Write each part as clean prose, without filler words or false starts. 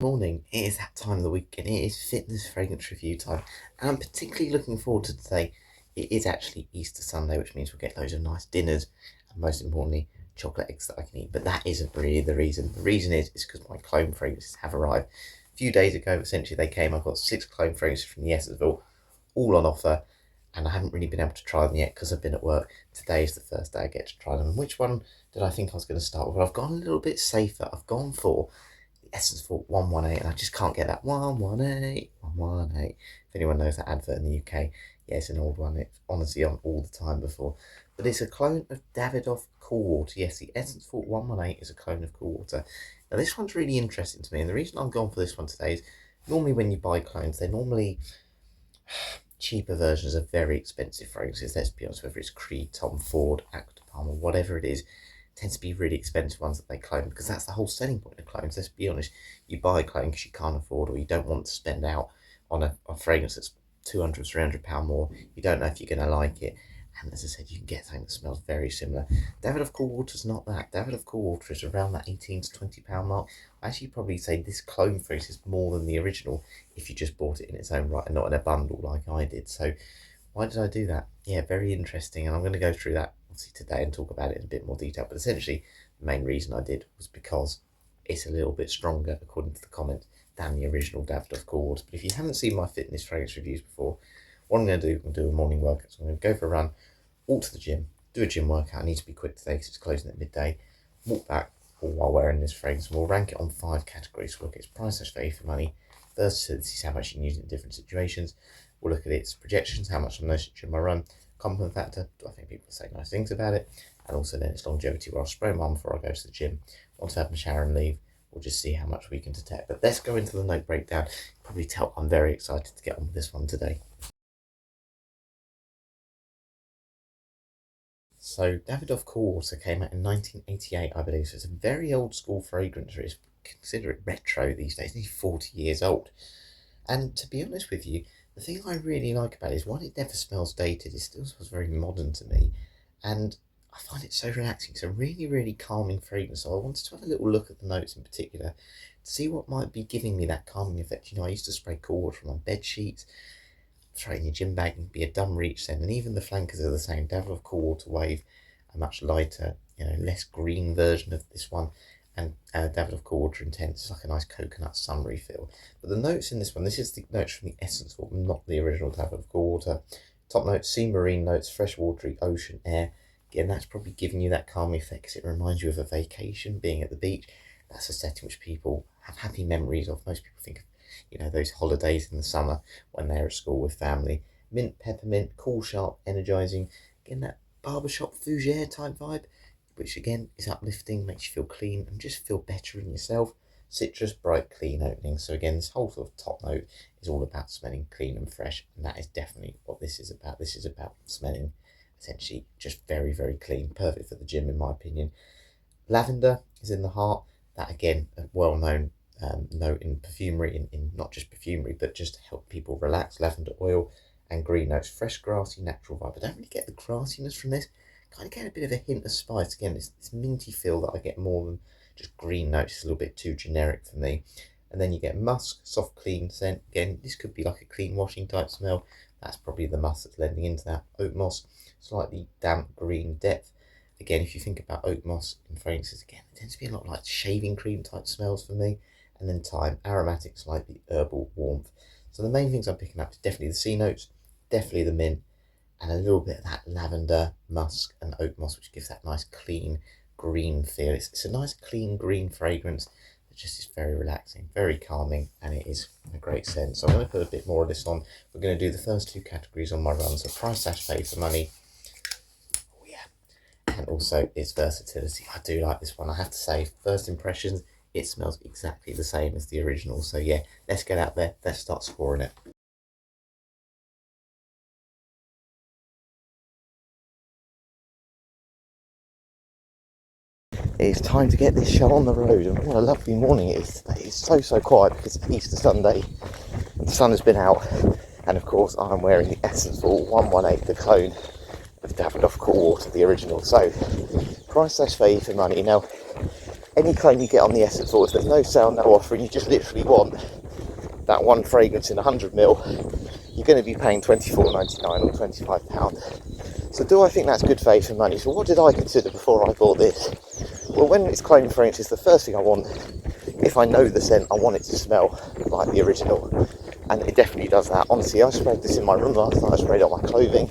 Morning, it is that time of the week and it is fitness fragrance review time, and I'm particularly looking forward to today. It is actually Easter Sunday, which means we'll get loads of nice dinners and most importantly chocolate eggs that I can eat. But that isn't really the reason. The reason is because my cologne fragrances have arrived a few days ago. Essentially they came. I've got 6 cologne fragrances from the Essentville, all on offer, and I haven't really been able to try them yet because I've been at work. Today is the first day I get to try them. And which one did I think I was going to start with? Well, I've gone a little bit safer. I've gone for Essentville 118, and I just can't get that 118, 118. If anyone knows that advert in the UK, yeah, it's an old one. It's honestly on all the time before. But it's a clone of Davidoff Cool Water. Yes, the Essentville 118 is a clone of Cool Water. Now, this one's really interesting to me, and the reason I'm going for this one today is normally when you buy clones, they're normally cheaper versions of very expensive fragrances. Let's be honest, whether it's Creed, Tom Ford, Acqua di Parma, whatever it is, tends to be really expensive ones that they clone, because that's the whole selling point of clones. Let's be honest, you buy a clone because you can't afford, or you don't want to spend out on a fragrance that's £200, £300 more. You don't know if you're going to like it, and as I said, you can get something that smells very similar. Davidoff Cool Water's not that. Davidoff Cool Water is around that £18 to £20 mark. I actually probably say this clone fragrance is more than the original if you just bought it in its own right and not in a bundle like I did. So why did I do that? Yeah, very interesting, and I'm going to go through that obviously today and talk about it in a bit more detail. But essentially, the main reason I did was because it's a little bit stronger, according to the comments, than the original Davidoff Cool Water. But if you haven't seen my fitness fragrance reviews before, what I'm going to do, I'm going to do a morning workout. So I'm going to go for a run, walk to the gym, do a gym workout. I need to be quick today because it's closing at midday. Walk back all while wearing this fragrance, and we'll rank it on 5 categories. We'll look at its price/value for money, versatility, is how much you can use it in different situations. We'll look at its projections, how much I noticed during my run, compliment factor, do I think people say nice things about it, and also then its longevity, where I'll spray them on before I go to the gym. Once I have my shower and leave, we'll just see how much we can detect. But let's go into the note breakdown. Probably tell I'm very excited to get on with this one today. So Davidoff Cool Water came out in 1988, I believe, so it's a very old school fragrance. It's consider it retro these days, it's 40 years old. And to be honest with you, the thing I really like about it is, while it never smells dated, it still smells very modern to me. And I find it so relaxing. It's a really, really calming fragrance. So I wanted to have a little look at the notes in particular to see what might be giving me that calming effect. You know, I used to spray cool water on bed sheets, throw it in your gym bag and be a dumb reach then. And even the flankers are the same. Davidoff Cool Water Wave, a much lighter, less green version of this one, and Davidoff Cool Water Intense is like a nice coconut summery feel. But the notes in this one, this is the notes from the Essentville, not the original Davidoff Cool Water. Top notes: sea marine notes, fresh watery ocean air. Again, that's probably giving you that calming effect because it reminds you of a vacation, being at the beach. That's a setting which people have happy memories of. Most people think of, those holidays in the summer when they're at school with family. Mint, peppermint, cool, sharp, energizing. Again, that barbershop fougere type vibe, which again is uplifting, makes you feel clean and just feel better in yourself. Citrus, bright, clean opening. So again, this whole sort of top note is all about smelling clean and fresh, and that is definitely what this is about. This is about smelling essentially just very, very clean, perfect for the gym in my opinion. Lavender is in the heart. That again, a well-known note in perfumery, in not just perfumery, but just to help people relax. Lavender oil. And green notes, fresh, grassy, natural vibe. I don't really get the grassiness from this. Kind of get a bit of a hint of spice. Again, this minty feel that I get more than just green notes. It's a little bit too generic for me. And then you get musk, soft, clean scent. Again, this could be like a clean washing type smell. That's probably the musk that's lending into that. Oak moss, slightly damp green depth. Again, if you think about oak moss in fragrances, again, it tends to be a lot like shaving cream type smells for me. And then thyme, aromatic, slightly herbal warmth. So the main things I'm picking up is definitely the C notes, definitely the mint, and a little bit of that lavender, musk, and oak moss, which gives that nice clean green feel. It's a nice clean green fragrance that just is very relaxing, very calming, and it is a great scent. So I'm going to put a bit more of this on. We're going to do the first 2 categories on my run. So price/value for money. Oh yeah. And also its versatility. I do like this one. I have to say, first impressions, it smells exactly the same as the original. So yeah, let's get out there. Let's start scoring it. It's time to get this show on the road, and what a lovely morning it is today. It's so quiet because it's Easter Sunday and the sun has been out, and of course I'm wearing the Essentville 118, the clone of Davidoff Cool Water, the original. So price/value for money. Now any claim you get on the Essence Vault, if there's no sale, no offer, and you just literally want that one fragrance in 100ml, you're going to be paying £24.99 or £25. So do I think that's good value for money? So what did I consider before I bought this? Well, when it's clone fragrances, the first thing I want, if I know the scent, I want it to smell like the original. And it definitely does that. Honestly, I sprayed this in my room last night, I sprayed it on my clothing.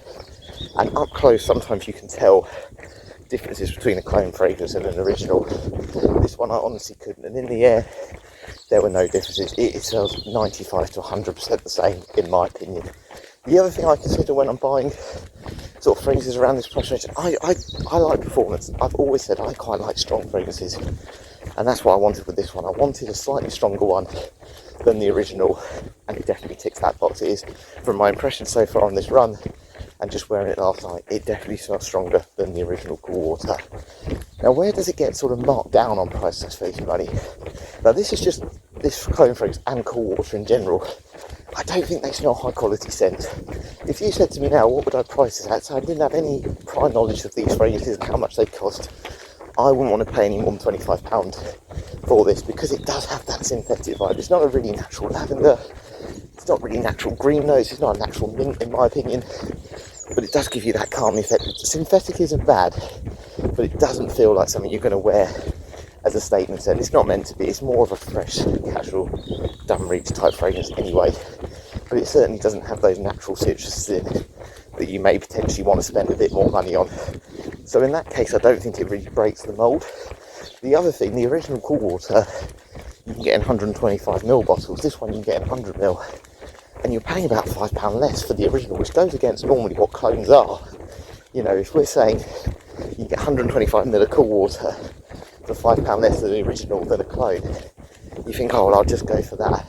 And up close, sometimes you can tell differences between a clone fragrance and an original. This one I honestly couldn't. And in the air, there were no differences. It smells 95 to 100% the same, in my opinion. The other thing I consider when I'm buying sort of fragrances around this price range, I like performance. I've always said I quite like strong fragrances, and that's what I wanted with this one. I wanted a slightly stronger one than the original, and it definitely ticks that box. It is, from my impression so far on this run, and just wearing it last night, it definitely smells stronger than the original Cool Water. Now, where does it get sort of marked down on price value for money? Now, this is just this clone fragrance and Cool Water in general. I don't think they smell high quality scent. If you said to me now, what would I price this at? So I didn't have any prior knowledge of these fragrances and how much they cost. I wouldn't want to pay any more than £25 for this, because it does have that synthetic vibe. It's not a really natural lavender. It's not really natural green notes. It's not a natural mint, in my opinion. But it does give you that calming effect. Synthetic isn't bad, but it doesn't feel like something you're going to wear as a statement scent. It's not meant to be. It's more of a fresh, casual, dumb reach type fragrance anyway. But it certainly doesn't have those natural citruses in it that you may potentially want to spend a bit more money on. So in that case, I don't think it really breaks the mould. The other thing, the original Cool Water, you can get in 125ml bottles. This one you can get in 100ml. And you're paying about £5 less for the original, which goes against normally what clones are. You know, if we're saying you get 125ml of Cool Water for £5 less than the original than a clone, you think, oh, well, I'll just go for that.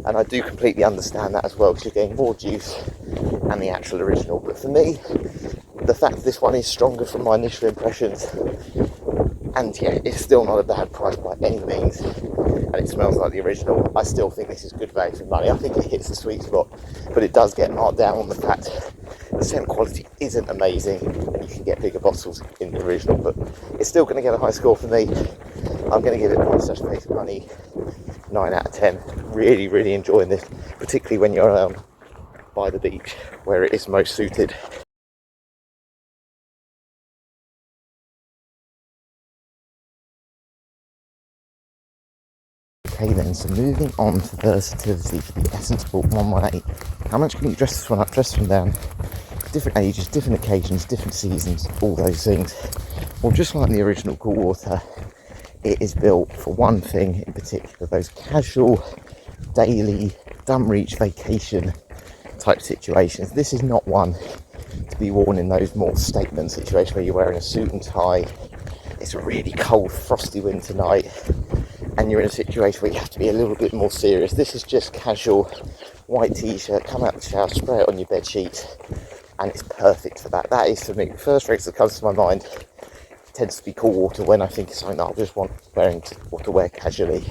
And I do completely understand that as well, because you're getting more juice and the actual original. But for me, the fact that this one is stronger from my initial impressions, and yeah, it's still not a bad price by any means, and it smells like the original, I still think this is good value for money. I think it hits the sweet spot, but it does get marked down on the fact the scent quality isn't amazing, and you can get bigger bottles in the original, but it's still going to get a high score for me. I'm going to give it price value for money 9 out of 10. Really, really enjoying this, particularly when you're by the beach, where it is most suited. Okay then, so moving on to versatility for the Essence Vault 118. How much can you dress this one up, dress them down? Different ages, different occasions, different seasons, all those things. Well, just like the original Cool Water, it is built for one thing in particular, those casual, daily, dumb reach vacation type situations. This is not one to be worn in those more statement situations where you're wearing a suit and tie, it's a really cold, frosty winter night, and you're in a situation where you have to be a little bit more serious. This is just casual, white t-shirt, come out the shower, spray it on your bed sheet, and it's perfect for that. That is, for me, the first fragrance that comes to my mind tends to be Cool Water when I think it's something that I just want to wear casually.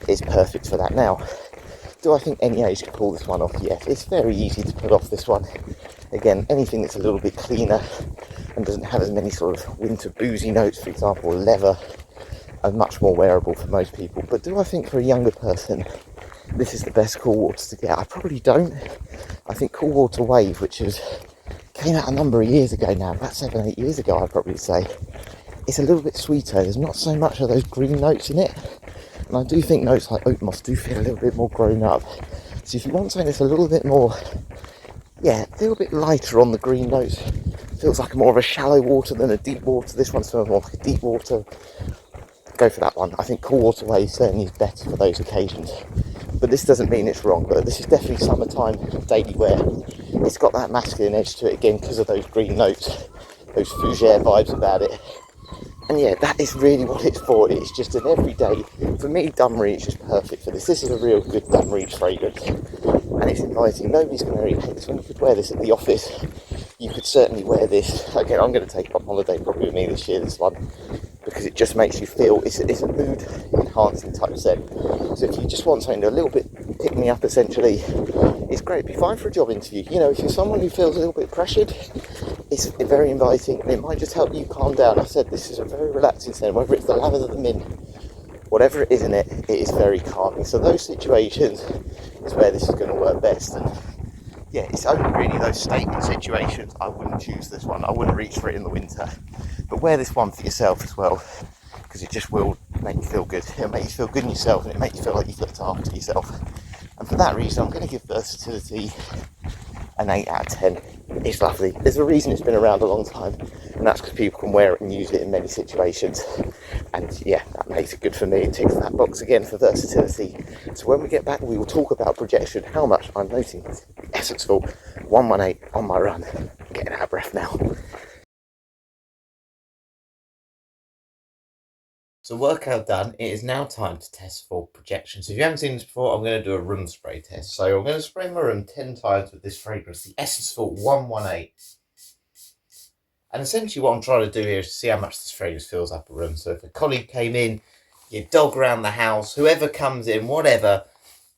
It's perfect for that. Now, do I think any age can pull this one off? Yes, it's very easy to pull off this one. Again, anything that's a little bit cleaner and doesn't have as many sort of winter boozy notes, for example, leather, are much more wearable for most people. But do I think for a younger person this is the best Cool Water to get? I probably don't. I think Cool Water Wave, which came out a number of years ago now, about 7-8 years ago I'd probably say, it's a little bit sweeter. There's not so much of those green notes in it, and I do think notes like oat moss do feel a little bit more grown up. So if you want something that's a little bit more, a little bit lighter on the green notes, feels like more of a shallow water than a deep water. This one smells more like a deep water. Go for that one. I think Cool Water Wave certainly is better for those occasions. But this doesn't mean it's wrong, but this is definitely summertime daily wear. It's got that masculine edge to it again because of those green notes, those fougere vibes about it. And yeah, that is really what it's for. It's just an everyday, for me, Dumb Reach is perfect for this. This is a real good Dumb Reach fragrance, and it's inviting. Nobody's going to really hate this one. You could wear this at the office. You could certainly wear this. Again, I'm going to take it on holiday probably with me this year, this one, because it just makes you feel, it's a mood enhancing type scent. So if you just want something to a little bit pick me up essentially, it's great. It'd be fine for a job interview. You know, if you're someone who feels a little bit pressured, it's very inviting, and it might just help you calm down. I said this is a very relaxing scent, whether it's the lavender, the mint, whatever it is in it, it is very calming. So those situations is where this is going to work best. And yeah, it's only really those statement situations I wouldn't choose this one. I wouldn't reach for it in the winter. But wear this one for yourself as well, because it just will make you feel good. It'll make you feel good in yourself, and it makes you feel like you've looked after yourself. And for that reason, I'm going to give Versatility an 8 out of 10. It's lovely. There's a reason it's been around a long time, and that's because people can wear it and use it in many situations. And yeah, that makes it good for me. It ticks that box again for versatility. So when we get back, we will talk about projection, how much I'm noting the Essence Fall 118 on my run. I'm getting out of breath now. So workout done, it is now time to test for projection. So if you haven't seen this before, I'm going to do a room spray test. So I'm going to spray my room 10 times with this fragrance, the Essence Fall 118. And essentially what I'm trying to do here is see how much this fragrance fills up a room. So if a colleague came in, your dog around the house, whoever comes in, whatever,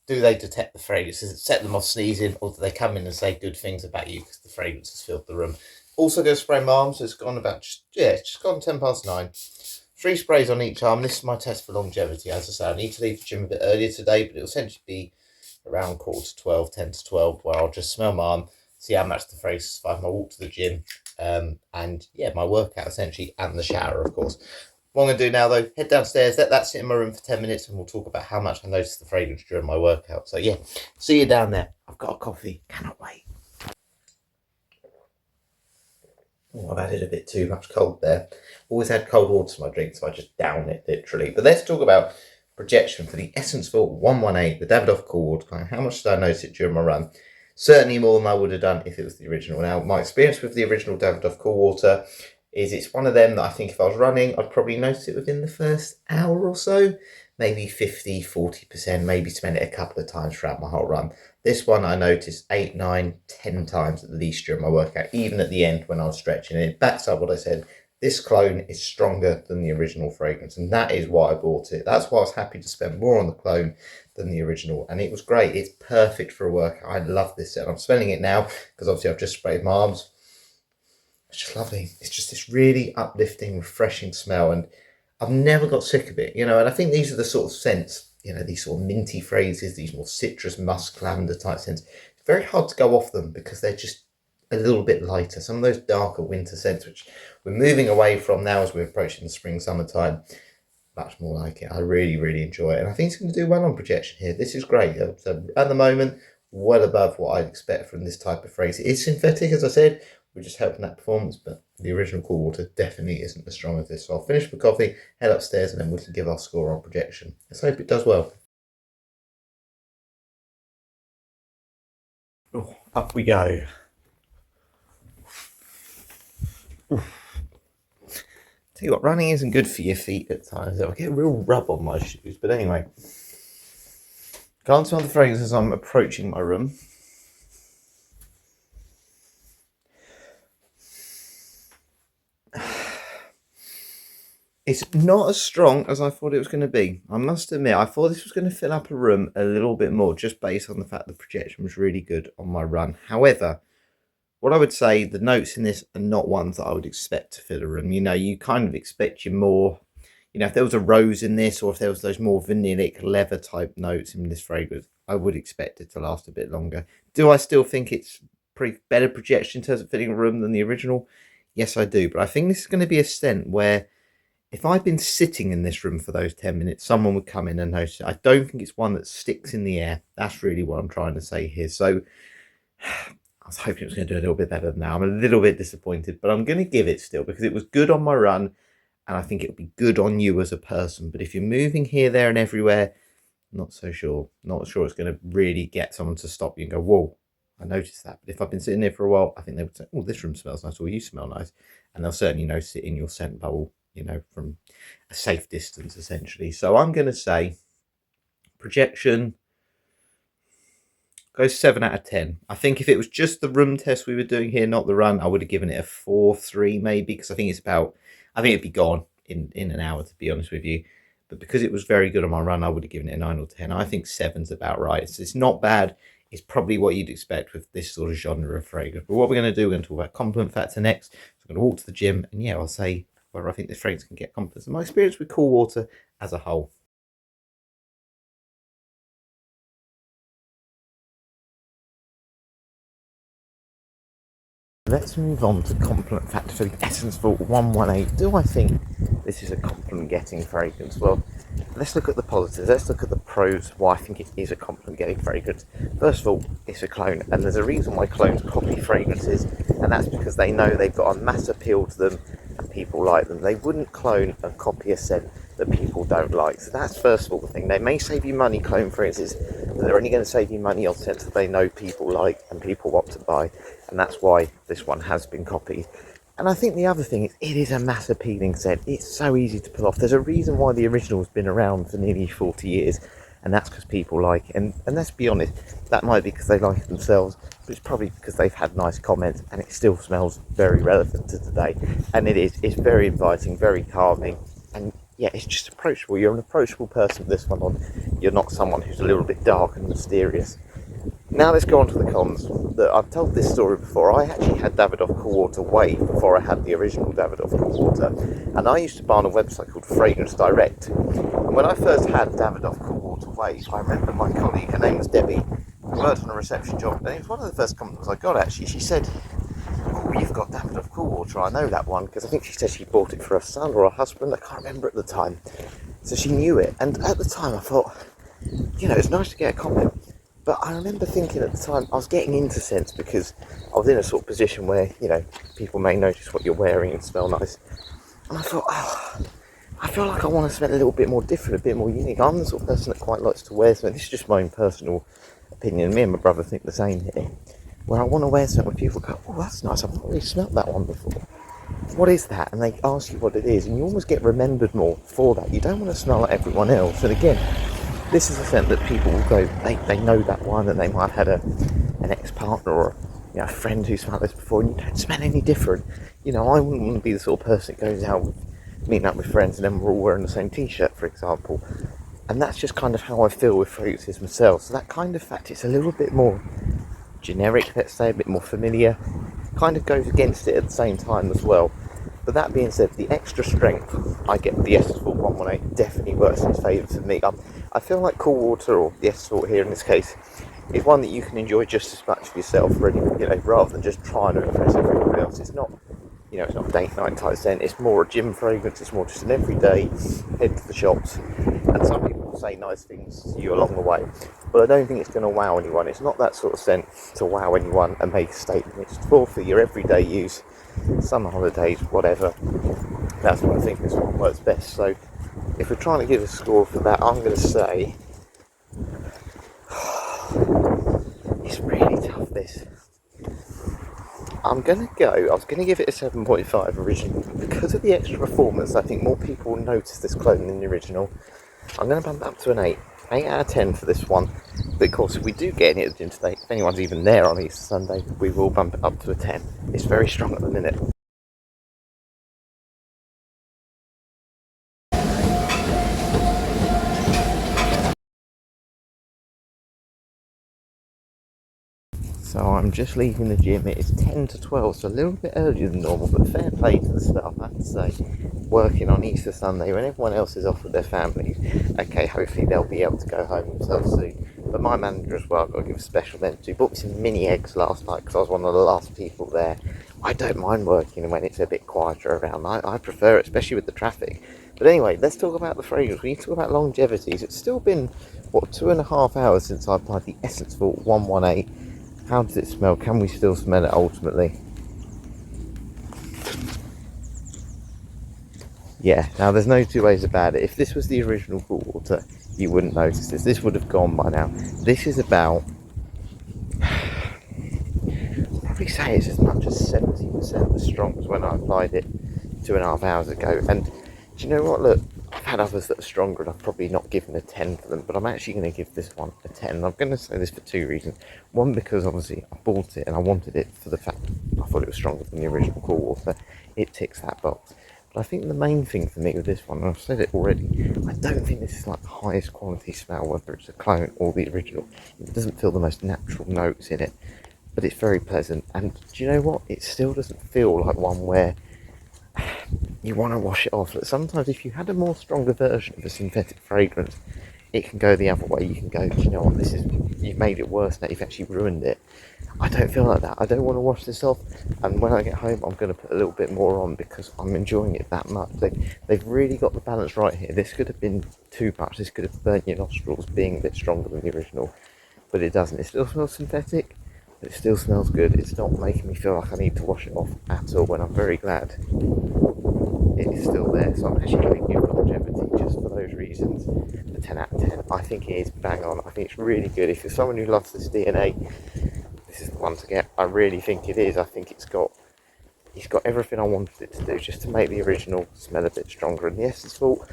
do they detect the fragrance? Does it set them off sneezing, or do they come in and say good things about you because the fragrance has filled the room? Also going to spray my arm, so it's gone about, it's just gone 9:10. 3 sprays on each arm. This is my test for longevity. As I say, I need to leave the gym a bit earlier today, but it'll essentially be around 11:45, 10 to 12, where I'll just smell my arm, see how much the fragrance survives my walk to the gym, and yeah, my workout essentially, and the shower, of course. What I'm going to do now, though, head downstairs, let that sit in my room for 10 minutes, and we'll talk about how much I noticed the fragrance during my workout. So yeah, see you down there. I've got a coffee. Cannot wait. Oh, I've added a bit too much cold there. Always add cold water to my drink, so I just down it, literally. But let's talk about projection for the Essence Fall 118, the Davidoff Cool Water. How much did I notice it during my run? Certainly more than I would have done if it was the original. Now, my experience with the original Davidoff Cool Water is it's one of them that I think if I was running, I'd probably notice it within the first hour or so. Maybe 50, 40%, maybe smell it a couple of times throughout my whole run. This one I noticed 8, 9, 10 times at least during my workout, even at the end when I was stretching. And it backs up what I said. This clone is stronger than the original fragrance, and that is why I bought it. That's why I was happy to spend more on the clone than the original, and it was great. It's perfect for a workout. I love this set. I'm smelling it now because obviously I've just sprayed my arms. It's just lovely. It's just this really uplifting, refreshing smell, and I've never got sick of it, you know. And I think these are the sort of scents, you know, these sort of minty phrases, these more citrus, musk, lavender type scents. It's very hard to go off them because they're just a little bit lighter. Some of those darker winter scents, which we're moving away from now as we're approaching the spring, summertime, much more like it. I really, really enjoy it. And I think it's going to do well on projection here. This is great. So at the moment, well above what I'd expect from this type of phrase. It is synthetic, as I said. We're just helping that performance, but the original Cool Water definitely isn't as strong as this. So I'll finish with coffee, head upstairs, and then we can give our score on projection. Let's hope it does well. Oh, up we go. Tell you what, running isn't good for your feet at times. I get a real rub on my shoes. But anyway, can't smell the fragrance as I'm approaching my room. It's not as strong as I thought it was going to be. I must admit, I thought this was going to fill up a room a little bit more, just based on the fact the projection was really good on my run. However, what I would say, the notes in this are not ones that I would expect to fill a room. You know, you kind of expect your more, you know, if there was a rose in this, or if there was those more vanillic leather type notes in this fragrance, I would expect it to last a bit longer. Do I still think it's better projection in terms of filling a room than the original? Yes, I do. But I think this is going to be a scent where if I'd been sitting in this room for those 10 minutes, someone would come in and notice it. I don't think it's one that sticks in the air. That's really what I'm trying to say here. So I was hoping it was going to do a little bit better than that. I'm a little bit disappointed, but I'm going to give it still because it was good on my run, and I think it'll be good on you as a person. But if you're moving here, there, and everywhere, not so sure. Not sure it's going to really get someone to stop you and go, whoa, I noticed that. But if I've been sitting there for a while, I think they would say, oh, this room smells nice, or you smell nice. And they'll certainly notice it in your scent bubble, you know, from a safe distance, essentially. So I'm going to say projection goes 7 out of 10. I think if it was just the room test we were doing here, not the run, I would have given it a 4-3 maybe, because I think it'd be gone in an hour, to be honest with you. But because it was very good on my run, I would have given it a 9 or 10. I think 7's about right. It's not bad. It's probably what you'd expect with this sort of genre of fragrance. But what we're going to do, we're going to talk about compliment factor next. So I'm going to walk to the gym, and yeah, I'll say whether I think this fragrance can get compliments and my experience with Cool Water as a whole. Let's move on to compliment factor for the Essence Vault 118. Do I think this is a compliment getting fragrance? Well, let's look at the positives. Let's look at the pros why I think it is a compliment getting fragrance. First of all, it's a clone, and there's a reason why clones copy fragrances, and that's because they know they've got a mass appeal to them and people like them. They wouldn't clone and copy a scent that people don't like. So that's first of all the thing. They may save you money, clone fragrances, but they're only going to save you money on scents that they know people like and people want to buy, and that's why this one has been copied. And I think the other thing is it is a mass appealing scent. It's so easy to pull off. There's a reason why the original has been around for nearly 40 years, and that's because people like it. And let's be honest, that might be because they like it themselves, but it's probably because they've had nice comments, and it still smells very relevant to today. And it's very inviting, very calming, and yeah, it's just approachable. You're an approachable person with this one on. You're not someone who's a little bit dark and mysterious. Now let's go on to the cons. I've told this story before. I actually had Davidoff Cool Water Wave before I had the original Davidoff Cool Water, and I used to buy on a website called Fragrance Direct. And when I first had Davidoff Cool Water Wave, I remember my colleague, her name was Debbie, who worked on a reception job, and it was one of the first compliments I got actually. She said, "Oh, you've got Davidoff Cool Water, I know that one," because I think she said she bought it for her son or her husband, I can't remember at the time. So she knew it, and at the time I thought, it's nice to get a comment. But I remember thinking at the time, I was getting into scents because I was in a sort of position where, people may notice what you're wearing and smell nice. And I thought, I feel like I want to smell a little bit more different, a bit more unique. I'm the sort of person that quite likes to wear something. This is just my own personal opinion. Me and my brother think the same here. Where I want to wear something where people go, "Oh, that's nice, I've not really smelled that one before. What is that?" And they ask you what it is, and you almost get remembered more for that. You don't want to smell like everyone else. And again, this is a scent that people will go, they know that one, and they might have had an ex-partner or a friend who smelled this before, and you don't smell any different. I wouldn't want to be the sort of person that goes out meeting up with friends and then we're all wearing the same t-shirt, for example. And that's just kind of how I feel with fragrances myself. So that kind of fact, it's a little bit more generic, let's say, a bit more familiar, kind of goes against it at the same time as well. But that being said, the extra strength I get with the Essence Vault 118 definitely works in its favour for me. I feel like Cool Water, or the Essence Vault here in this case, is one that you can enjoy just as much for yourself, really, rather than just trying to impress everyone else. It's not, it's not a date night type scent. It's more a gym fragrance. It's more just an everyday head to the shops. And some people will say nice things to you along the way, but I don't think it's going to wow anyone. It's not that sort of scent to wow anyone and make a statement. It's for your everyday use, summer holidays, whatever. That's what I think this one works best. So if we're trying to give a score for that, I'm going to say it's really tough, this. I was going to give it a 7.5 originally. Because of the extra performance, I think more people will notice this clone than the original. I'm going to bump it up to an 8. 8 out of 10 for this one. But of course, if we do get any at the gym today, if anyone's even there on Easter Sunday, we will bump it up to a 10. It's very strong at the minute. So I'm just leaving the gym. It is 10 to 12, so a little bit earlier than normal, but fair play to the staff, I have to say. Working on Easter Sunday when everyone else is off with their families. Okay, hopefully they'll be able to go home themselves soon. But my manager as well, I've got to give a special mention to. Bought me some mini eggs last night because I was one of the last people there. I don't mind working when it's a bit quieter around. I prefer it, especially with the traffic. But anyway, let's talk about the fragrance. We need to talk about longevities. It's still been, 2.5 hours since I applied the Essence Vault 118. How does it smell? Can we still smell it ultimately? Yeah, now there's no two ways about it. If this was the original Cool Water, you wouldn't notice this. This would have gone by now. This is about, I'd probably say it's as much as 70% as strong as when I applied it 2.5 hours ago. And do you know what? Look, I've had others that are stronger and I've probably not given a 10 for them, but I'm actually going to give this one a 10. And I'm going to say this for two reasons. One, because obviously I bought it and I wanted it for the fact I thought it was stronger than the original Cool Water. It ticks that box. But I think the main thing for me with this one, and I've said it already, I don't think this is like the highest quality smell, whether it's a clone or the original. It doesn't feel the most natural notes in it, but it's very pleasant. And do you know what? It still doesn't feel like one where you want to wash it off. But sometimes if you had a more stronger version of a synthetic fragrance, it can go the other way. You can go, do you know what, you've made it worse now, you've actually ruined it. I don't feel like that. I don't want to wash this off, and when I get home I'm going to put a little bit more on because I'm enjoying it that much. They've really got the balance right here. This could have been too much. This could have burnt your nostrils being a bit stronger than the original, but it doesn't. It still smells synthetic, but it still smells good. It's not making me feel like I need to wash it off at all, and I'm very glad it is still there. So I'm actually giving you longevity just for those reasons. A 10 out of 10. I think it is bang on. I think it's really good. If you're someone who loves this DNA, this is the one to get. I really think it is. I think it's got everything I wanted it to do, just to make the original smell a bit stronger. And the Essence Vault,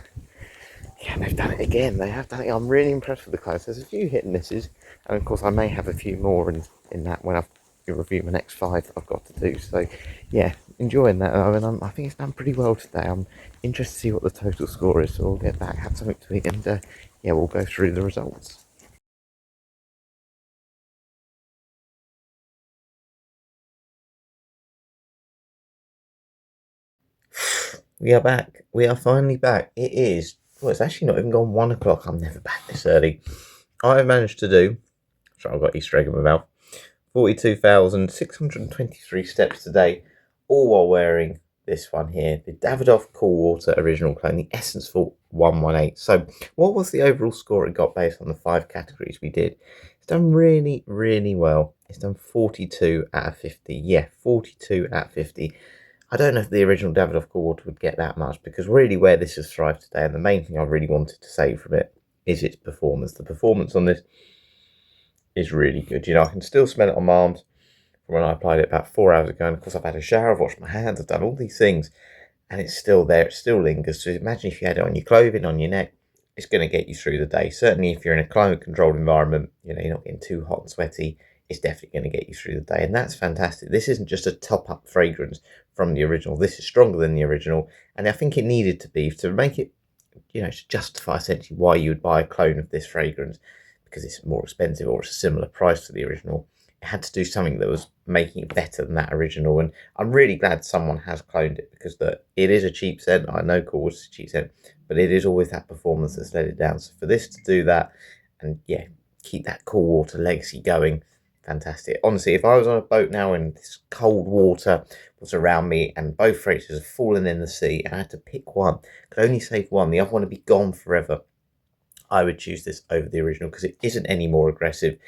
yeah, they've done it again. They have done it. I'm really impressed with the clothes. There's a few hit and misses, and of course I may have a few more in that when I've review my next 5 that I've got to do. So yeah, enjoying that. I mean, I think it's done pretty well today. I'm interested to see what the total score is, so we'll get back, have something to eat, and yeah, we'll go through the results. We are back. We are finally back. It is, well, it's actually not even gone 1 o'clock. I'm never back this early. I have managed to do, sorry, I've got Easter egg in my mouth, 42,623 steps today, all while wearing this one here, the Davidoff Cool Water Original Clone, the Essence Vault 118. So what was the overall score it got based on the 5 categories we did? It's done really, really well. It's done 42 out of 50. Yeah, 42 out of 50. I don't know if the original Davidoff Cool Water would get that much, because really where this has thrived today, and the main thing I really wanted to say from it, is its performance. The performance on this is really good. You know, I can still smell it on my arms from when I applied it about 4 hours ago. And of course, I've had a shower, I've washed my hands, I've done all these things, and it's still there. It still lingers. So imagine if you had it on your clothing, on your neck, it's going to get you through the day. Certainly, if you're in a climate-controlled environment, you know, you're not getting too hot and sweaty, it's definitely going to get you through the day. And that's fantastic. This isn't just a top-up fragrance from the original. This is stronger than the original, and I think it needed to be to make it, you know, to justify essentially why you would buy a clone of this fragrance, because it's more expensive or it's a similar price to the original. It had to do something that was making it better than that original, and I'm really glad someone has cloned it, because it is a cheap scent. I know Cool Water's a cheap scent, but it is always that performance that's let it down. So for this to do that, and yeah, keep that Cool Water legacy going, fantastic. Honestly, if I was on a boat now and this cold water was around me and both fragrances have fallen in the sea and I had to pick one, could only save one, the other one would be gone forever, I would choose this over the original, because it isn't any more aggressive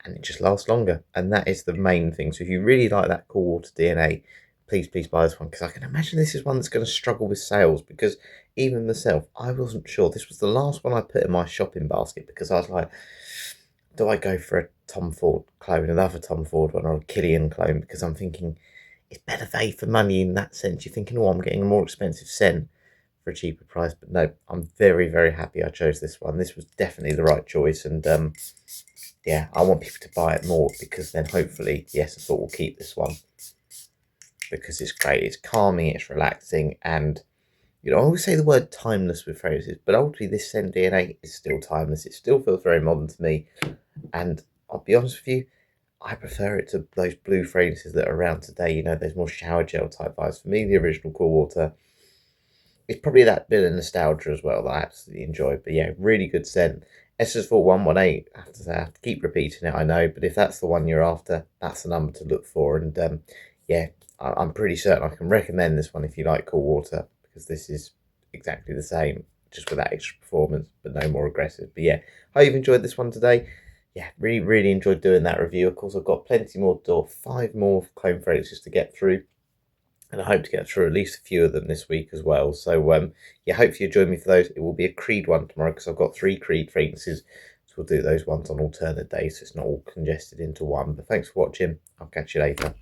and it just lasts longer. And that is the main thing. So if you really like that Cool Water DNA, please buy this one, because I can imagine this is one that's going to struggle with sales, because even myself, I wasn't sure. This was the last one I put in my shopping basket, because I was like, do I go for a Tom Ford clone, another Tom Ford one, or a Killian clone? Because I'm thinking it's better value for money in that sense. You're thinking, oh, I'm getting a more expensive scent for a cheaper price. But no, I'm very, very happy I chose this one. This was definitely the right choice. And yeah, I want people to buy it more, because then hopefully, yes, I thought we'll keep this one, because it's great. It's calming, it's relaxing, and you know, I always say the word timeless with fragrances, but ultimately this scent DNA is still timeless. It still feels very modern to me, and I'll be honest with you, I prefer it to those blue fragrances that are around today. You know, those more shower gel type vibes. For me, the original Cool Water, it's probably that bit of nostalgia as well that I absolutely enjoy. But yeah, really good scent. Essence Vault 118, I have to say, I have to keep repeating it, I know, but if that's the one you're after, that's the number to look for. And yeah, I'm pretty certain I can recommend this one if you like Cool Water, because this is exactly the same, just with that extra performance, but no more aggressive. But yeah, hope you've enjoyed this one today. Yeah, really enjoyed doing that review. Of course, I've got plenty more to do, 5 more clone fragrances to get through, and I hope to get through at least a few of them this week as well. So yeah, hopefully you join me for those. It will be a Creed one tomorrow, because I've got 3 Creed fragrances, so we'll do those ones on alternate days, so it's not all congested into one. But thanks for watching. I'll catch you later.